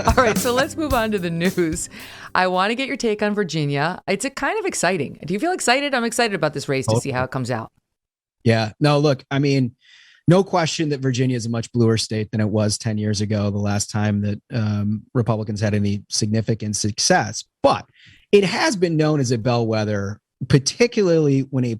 All right, so let's move on to the news. I want to get your take on Virginia. It's a kind of exciting. Do you feel excited? I'm excited about this race to see how it comes out. Yeah. No, look, I mean, no question that Virginia is a much bluer state than it was 10 years ago, the last time that Republicans had any significant success. But it has been known as a bellwether, particularly when a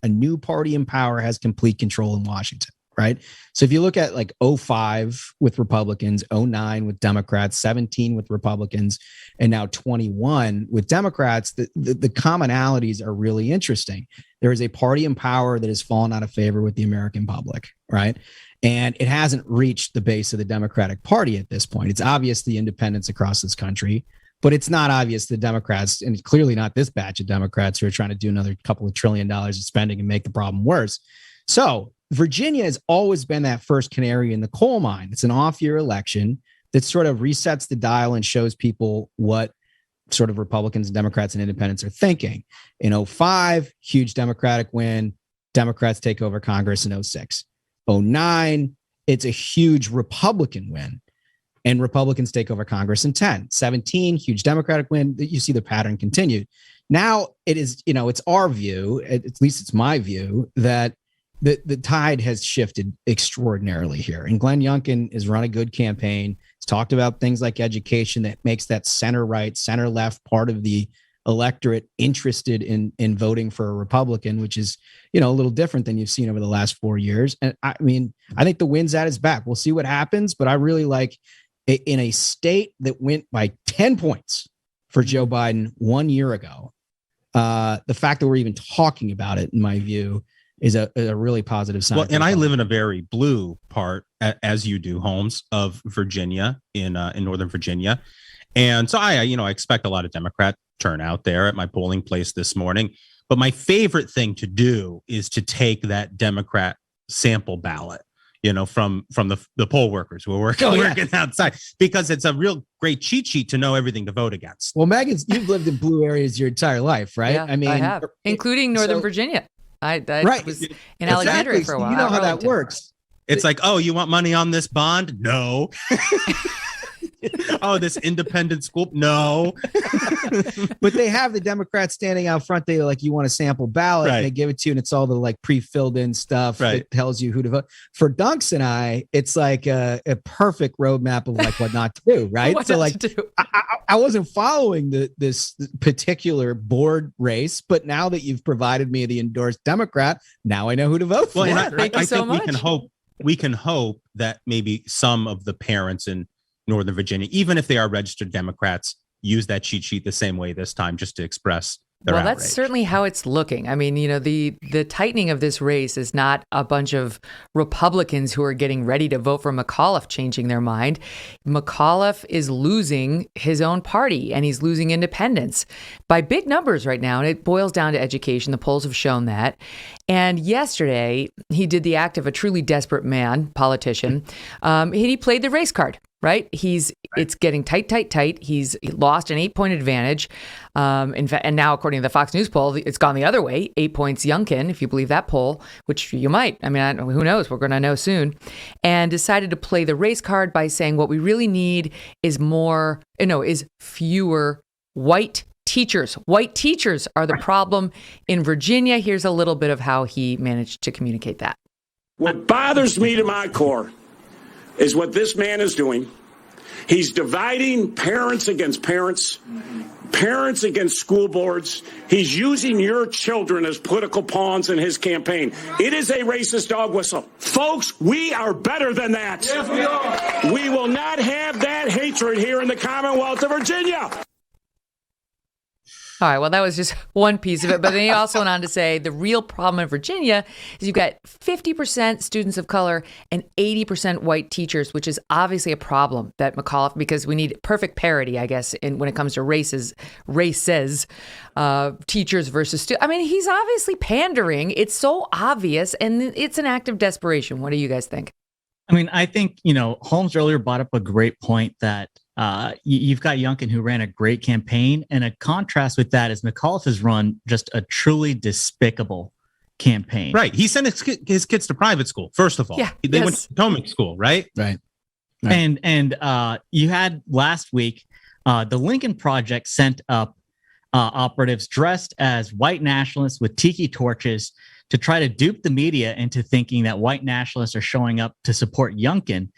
new party in power has complete control in Washington, right? So if you look at like 05 with Republicans, 09 with Democrats, 17 with Republicans, and now 21 with Democrats, the commonalities are really interesting. There is a party in power that has fallen out of favor with the American public, right? And it hasn't reached the base of the Democratic Party at this point. It's obvious the independents across this country, but it's not obvious the Democrats, and clearly not this batch of Democrats who are trying to do another couple of $1 trillion of spending and make the problem worse. So Virginia has always been that first canary in the coal mine. It's an off-year election that sort of resets the dial and shows people what sort of Republicans and Democrats and independents are thinking. In 05, huge Democratic win. Democrats take over Congress in 06. 09, it's a huge Republican win. And Republicans take over Congress in 10. 17, huge Democratic win. You see the pattern continued. Now it is, it's our view, at least it's my view, that the tide has shifted extraordinarily here. And Glenn Youngkin has run a good campaign. He's talked about things like education that makes that center-right, center-left part of the electorate interested in voting for a Republican, which is, a little different than you've seen over the last 4 years. And I mean, I think the wind's at his back. We'll see what happens, but I really like in a state that went by 10 points for Joe Biden 1 year ago, the fact that we're even talking about it, in my view, is a really positive sign. Well, and I live in a very blue part, as you do, Holmes, of Virginia, in Northern Virginia. And so I expect a lot of Democrat turnout there at my polling place this morning. But my favorite thing to do is to take that Democrat sample ballot, from the poll workers who are working outside, because it's a real great cheat sheet to know everything to vote against. Well, Megan, you've lived in blue areas your entire life, right? Yeah, I mean, I have, including Northern Virginia. I was in Alexandria for a while. You know how that works. It's like, oh, you want money on this bond? No. Oh, this independent school? No. But they have the Democrats standing out front. They like, you want a sample ballot, right. And they give it to you, and it's all the like pre-filled in stuff right. That tells you who to vote. For Dunks and I, it's like a perfect roadmap of like what not to do, right? What so not like, to do. I wasn't following this particular board race, but now that you've provided me the endorsed Democrat, now I know who to vote for. Well, Thank you so much. We can hope that maybe some of the parents in Northern Virginia, even if they are registered Democrats, use that cheat sheet the same way this time, just to express their outrage. That's certainly how it's looking. I mean, the tightening of this race is not a bunch of Republicans who are getting ready to vote for McAuliffe changing their mind. McAuliffe is losing his own party, and he's losing independents by big numbers right now. And it boils down to education. The polls have shown that. And yesterday, he did the act of a truly desperate man, politician. He played the race card. Right. It's getting tight. He's lost an 8-point advantage. In fact, and now, according to the Fox News poll, it's gone the other way. 8 points Youngkin, if you believe that poll, which you might. I mean, who knows? We're going to know soon. And decided to play the race card by saying what we really need is fewer white teachers. White teachers are the problem in Virginia. Here's a little bit of how he managed to communicate that. What bothers me to my core is what this man is doing. He's dividing parents against parents, parents against school boards. He's using your children as political pawns in his campaign. It is a racist dog whistle. Folks, we are better than that. Yes, we are. We will not have that hatred here in the Commonwealth of Virginia. All right, well, that was just one piece of it. But then he also went on to say the real problem in Virginia is you've got 50% students of color and 80% white teachers, which is obviously a problem that McAuliffe, because we need perfect parity, I guess, when it comes to races, teachers versus students. I mean, he's obviously pandering. It's so obvious, and it's an act of desperation. What do you guys think? I mean, I think, Holmes earlier brought up a great point that you've got Youngkin, who ran a great campaign. And a contrast with that is McAuliffe has run just a truly despicable campaign. Right. He sent his kids to private school, first of all. Yeah, They went to Potomac school, right? Right. And you had last week, the Lincoln Project sent up operatives dressed as white nationalists with tiki torches to try to dupe the media into thinking that white nationalists are showing up to support Youngkin.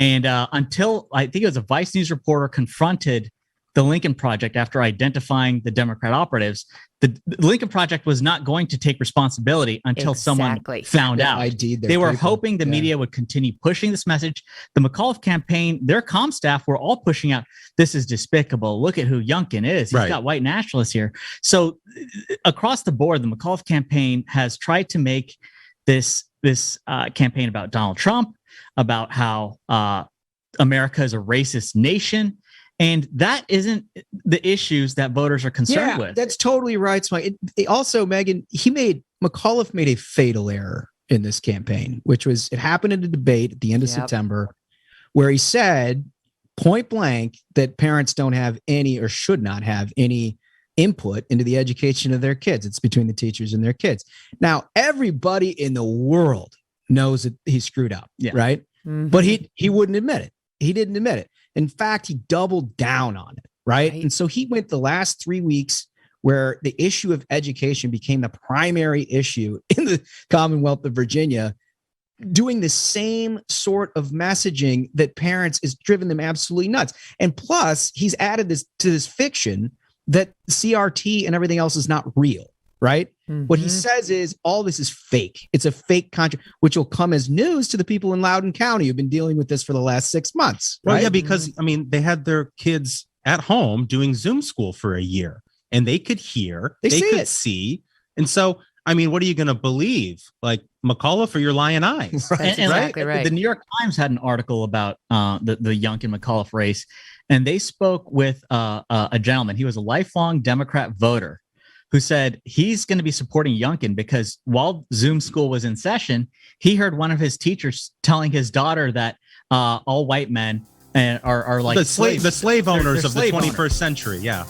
And until I think it was a Vice News reporter confronted the Lincoln Project after identifying the Democrat operatives, the Lincoln Project was not going to take responsibility until someone found out. They were hoping the media would continue pushing this message. The McAuliffe campaign, their comm staff were all pushing out, this is despicable. Look at who Youngkin is. He's got white nationalists here. So across the board, the McAuliffe campaign has tried to make this campaign about Donald Trump, about how America is a racist nation. And that isn't the issues that voters are concerned with. That's totally right, Smug. Also, Megyn, McAuliffe made a fatal error in this campaign, which was it happened in a debate at the end of September where he said point blank that parents don't have any or should not have any input into the education of their kids. It's between the teachers and their kids. Now, everybody in the world knows that he screwed up, right? Mm-hmm. But he wouldn't admit it. He didn't admit it. In fact, he doubled down on it, right? And so he went the last 3 weeks where the issue of education became the primary issue in the Commonwealth of Virginia, doing the same sort of messaging that parents is driven them absolutely nuts. And plus, he's added this to this fiction that CRT and everything else is not real, right? Mm-hmm. What he says is all this is fake. It's a fake contract, which will come as news to the people in Loudoun County who've been dealing with this for the last 6 months. Right? Well, yeah, because I mean, they had their kids at home doing Zoom school for a year, and they could hear, they could see, and so I mean, what are you going to believe, like McAuliffe or your lying eyes? Right. Exactly right. The New York Times had an article about the Youngkin McAuliffe race, and they spoke with a gentleman. He was a lifelong Democrat voter who said he's going to be supporting Youngkin because while Zoom school was in session, he heard one of his teachers telling his daughter that all white men are like the slave owners of the 21st century. Yeah.